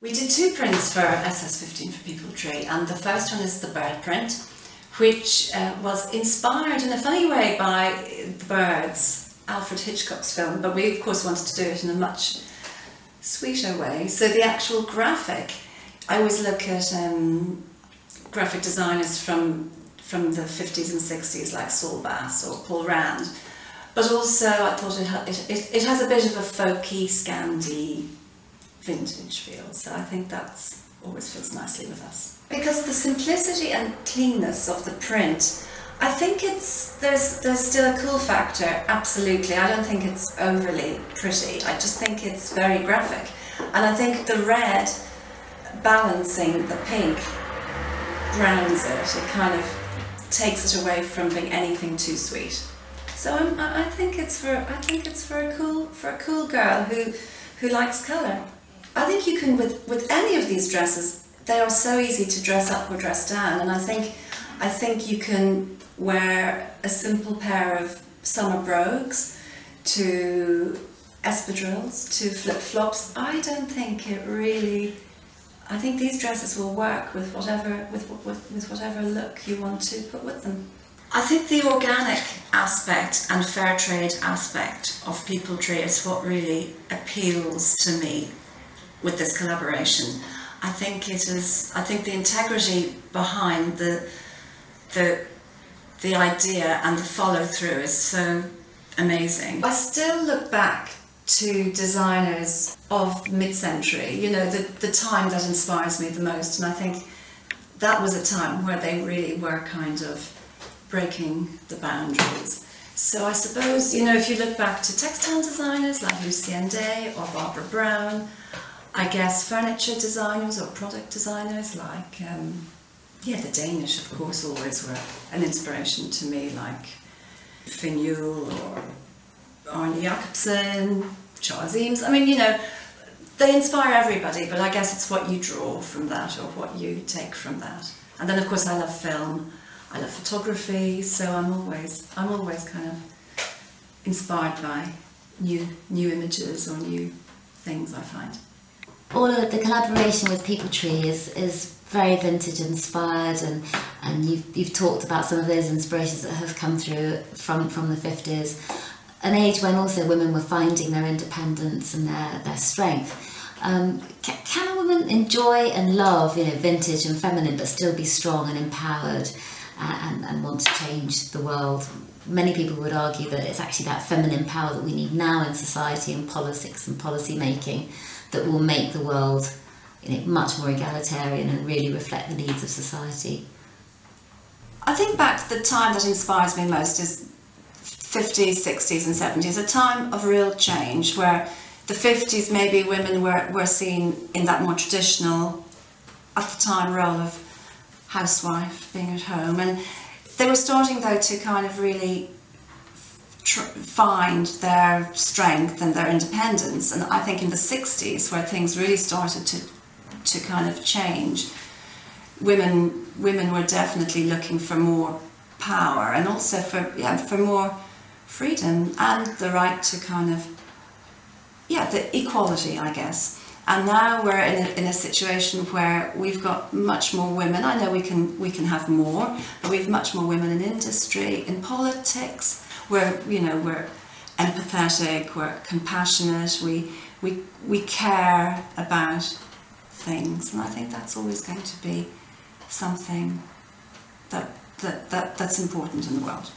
We did two prints for SS15 for People Tree, and the first one is the bird print, which was inspired in a funny way by The Birds, Alfred Hitchcock's film, but we of course wanted to do it in a much sweeter way. So the actual graphic, I always look at graphic designers from the 50s and 60s like Saul Bass or Paul Rand, but also I thought it has a bit of a folky, Scandi, vintage feel, so I think that's always fits nicely with us. Because the simplicity and cleanness of the print, I think there's still a cool factor, absolutely. I don't think it's overly pretty, I just think it's very graphic. And I think the red balancing the pink grounds it, it kind of takes it away from being anything too sweet. So I think it's for a cool girl who likes colour. I think you can, with any of these dresses, they are so easy to dress up or dress down, and I think you can wear a simple pair of summer brogues to espadrilles to flip-flops. I don't think it really, I think these dresses will work with whatever look you want to put with them. I think the organic aspect and fair trade aspect of People Tree is what really appeals to me with this collaboration. I think the integrity behind the idea and the follow-through is so amazing. I still look back to designers of mid-century, you know, the time that inspires me the most, and I think that was a time where they really were kind of breaking the boundaries. So I suppose, you know, if you look back to textile designers like Lucienne Day or Barbara Brown, I guess furniture designers or product designers like, yeah, the Danish of course always were an inspiration to me, like Finn Yule or Arne Jacobsen, Charles Eames. I mean, you know, they inspire everybody, but I guess it's what you draw from that or what you take from that. And then of course I love film, I love photography, so I'm always kind of inspired by new images or new things I find. All of the collaboration with People Tree is very vintage inspired, and you've talked about some of those inspirations that have come through from the 50s, an age when also women were finding their independence and their strength. Can a woman enjoy and love, you know, vintage and feminine, but still be strong and empowered and want to change the world? Many people would argue that it's actually that feminine power that we need now in society and politics and policy making that will make the world, you know, much more egalitarian and really reflect the needs of society. I think back to the time that inspires me most is 50s, 60s and 70s, a time of real change where the 50s maybe women were seen in that more traditional, at the time, role of housewife, being at home, and they were starting though to kind of really find their strength and their independence. And I think in the 60s, where things really started to kind of change, women were definitely looking for more power and also for more freedom and the right to kind of, the equality, I guess. And now we're in a situation where we've got much more women. I know we can have more, but we have much more women in industry, in politics. We're empathetic, we're compassionate, we care about things, and I think that's always going to be something that's important in the world.